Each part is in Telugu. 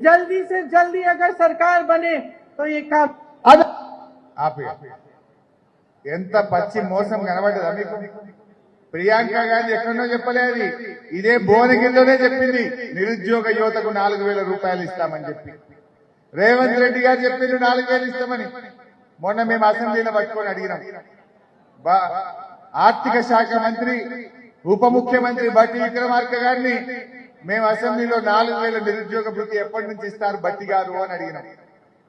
जल्दी से जल्दी अगर सरकार बने तो ये काम ఆపే ఎంత పచ్చి మోసం కనబడ్డదా మీకు? ప్రియాంక గాంధీ ఎక్కడో చెప్పలేదు, ఇదే భువనగిరిలోనే చెప్పింది నిరుద్యోగ యువతకు 4,000 రూపాయలు ఇస్తామని చెప్పి. రేవంత్ రెడ్డి గారు చెప్పిండు 4,000 ఇస్తామని. మొన్న మేము అసెంబ్లీలో పట్టుకొని అడిగినాం. ఆర్థిక శాఖ మంత్రి ఉప ముఖ్యమంత్రి బట్టి విక్రమార్క గారిని మేము అసెంబ్లీలో 4,000 నిరుద్యోగ భృతి ఎప్పటి నుంచి ఇస్తారు బట్టి గారు అని అడిగినాం.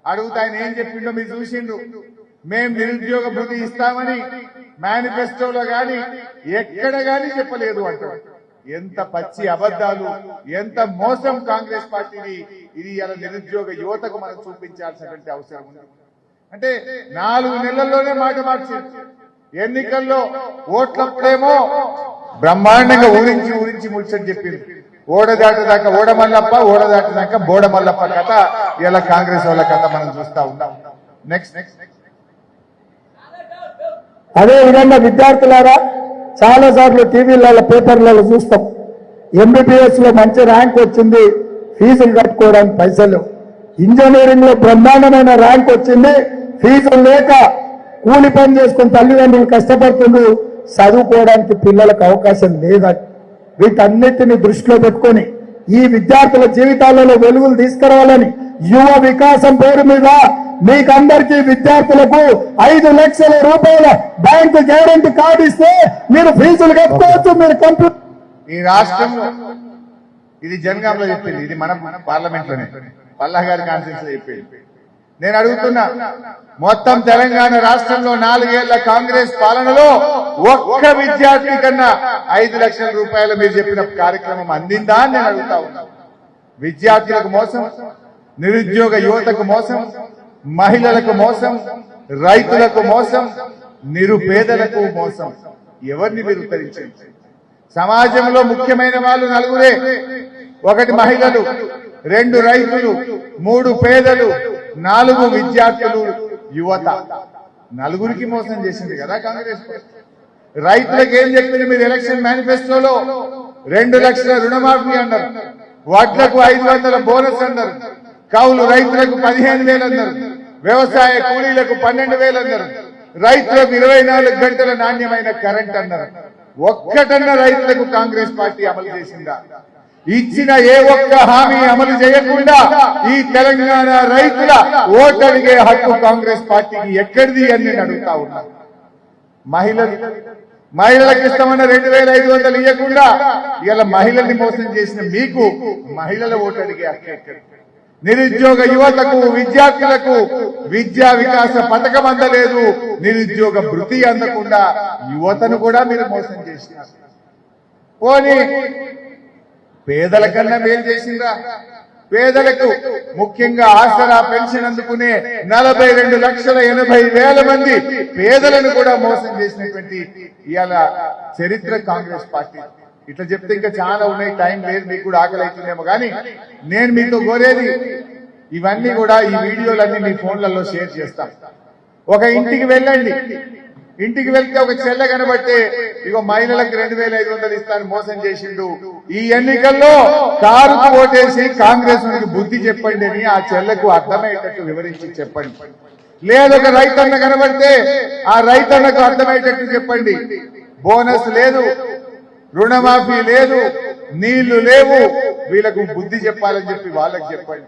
అడుగుతా ఆయన ఏం చెప్పిండో మీరు చూసిండు. మేము నిరుద్యోగ భృతి ఇస్తామని మేనిఫెస్టోలో గాని ఎక్కడ గాని చెప్పలేదు అంటారు. ఎంత పచ్చి అబద్దాలు, ఎంత మోసం కాంగ్రెస్ పార్టీని. ఇది ఇలా నిరుద్యోగ యువతకు మనం చూపించాల్సినటువంటి అవసరం ఉంది. అంటే 4 నెలల్లోనే మాట మార్చి ఎన్నికల్లో ఓట్లప్పుడేమో బ్రహ్మాండంగా ఊరించి ముచ్చని చెప్పింది. ఓడదాటదాకా ఓడమల్లప్ప, ఓడదాటదాకా బోడమల్లప్ప కథ ఇలా కాంగ్రెస్ వాళ్ళ కథ మనం చూస్తా ఉన్నాం. నెక్స్ట్ అదే విధంగా విద్యార్థులారా చాలా సార్లు టీవీలలో పేపర్లలో చూస్తాం, ఎంబీబీఎస్ లో మంచి ర్యాంక్ వచ్చింది, ఫీజులు కట్టుకోవడానికి పైసలు. ఇంజనీరింగ్ లో బ్రహ్మాండమైన ర్యాంక్ వచ్చింది, ఫీజులు లేక కూలి పని చేసుకుని తల్లిదండ్రులు కష్టపడుతుండ్రు, చదువుకోవడానికి పిల్లలకు అవకాశం లేదని. వీటన్నిటిని దృష్టిలో పెట్టుకొని ఈ విద్యార్థుల జీవితాలలో వెలుగులు తీసుకురావాలని యువ వికాసం పేరు మీద మీకందరికీ విద్యార్థులకు 5 లక్షల రూపాయల బ్యాంకు గ్యారెంటీ కార్డు ఇస్తే మీరు ఫీజులు కట్టుకోవచ్చు. మీరు కంప్యూటర్ ఈ రాష్ట్రంలో ఇది జనగాంలో చెప్పింది, ఇది మన పార్లమెంట్ లోనే పల్లా గారి కాన్ఫరెన్స్ లో చెప్పింది. నేను అడుగుతున్నా, మొత్తం తెలంగాణ రాష్ట్రంలో 4 ఏళ్ల కాంగ్రెస్ పాలనలో ఒక్క విద్యార్థి కన్నా 5 లక్షల రూపాయలు మీరు చెప్పిన కార్యక్రమం అందిందా అని నేను అడుగుతా ఉన్నా. విద్యార్థులకు మోసం, నిరుద్యోగ యువతకు మోసం, మహిళలకు మోసం, రైతులకు మోసం, నిరుపేదలకు మోసం. ఎవరిని మీరు ఉత్తరించండి? సమాజంలో ముఖ్యమైన వాళ్ళు 4గురే. 1 మహిళలు, 2 రైతులు, 3 పేదలు, 4 విద్యార్థులు, యువత. 4గురికి మోసం చేసింది కదా కాంగ్రెస్. రైతులకు ఏం చెప్పింది మీరు ఎలక్షన్ మేనిఫెస్టోలో? 2 లక్షల రుణమాఫీ అన్నారు, వడ్లకు 500 బోనస్ అన్నారు, కౌలు రైతులకు 15,000 అన్నారు, వ్యవసాయ కూలీలకు 12,000 అన్నారు, రైతులకు 24 గంటల నాణ్యమైన కరెంట్ అన్నారు. ఒక్కటన్న రైతులకు కాంగ్రెస్ పార్టీ అమలు చేసిందా? ఇచ్చిన ఏ ఒక్క హామీ అమలు చేయకుండా ఈ తెలంగాణ రైతుల ఓటడిగే హక్కు కాంగ్రెస్ పార్టీకి ఎక్కడిది అని నేను అడుగుతా ఉన్నా. మహిళలకు ఇస్తామన్న 2,500 ఇవ్వకుండా ఇలా మహిళల్ని మోసం చేసిన మీకు మహిళల ఓటడిగే హక్కు ఎక్కడి? నిరుద్యోగ యువతకు, విద్యార్థులకు విద్యా వికాస పథకం అందలేదు, నిరుద్యోగ భృతి అందకుండా యువతను కూడా మీరు మోసం చేసినారు. పోనీ పేదల కన్నా మేలు చేసిందా? పేదలకు ముఖ్యంగా ఆసరా పెన్షన్ అందుకునే 42,80,000 మంది పేదలను కూడా మోసం చేసినటువంటి ఇవాళ చరిత్ర కాంగ్రెస్ పార్టీ. ఇట్లా చెప్తే ఇంకా చాలా ఉన్నాయి, టైం లేదు, మీకు కూడా ఆకలి అవుతుందేమో. కానీ నేను మీతో కోరేది ఇవన్నీ కూడా ఈ వీడియోలన్నీ మీ ఫోన్లలో షేర్ చేస్తాం. ఒక ఇంటికి వెళ్ళండి, ఇంటికి వెళ్తే ఒక చెల్ల కనబట్టే ఇగో మహిళలకు 2,500 ఇస్తాను మోసం చేసిండు, ఈ ఎన్నికల్లో కారుకు ఓటేసి కాంగ్రెస్ బుద్ధి చెప్పండి అని ఆ చెల్లకు అర్థమయ్యేటట్టు వివరించి చెప్పండి. లేదు ఒక రైతన్న కనబడితే ఆ రైతన్నకు అర్థమయ్యేటట్టు చెప్పండి. బోనస్ లేదు, రుణమాఫీ లేదు, నీళ్లు లేవు, వీళ్ళకు బుద్ధి చెప్పాలని చెప్పి వాళ్ళకి చెప్పండి.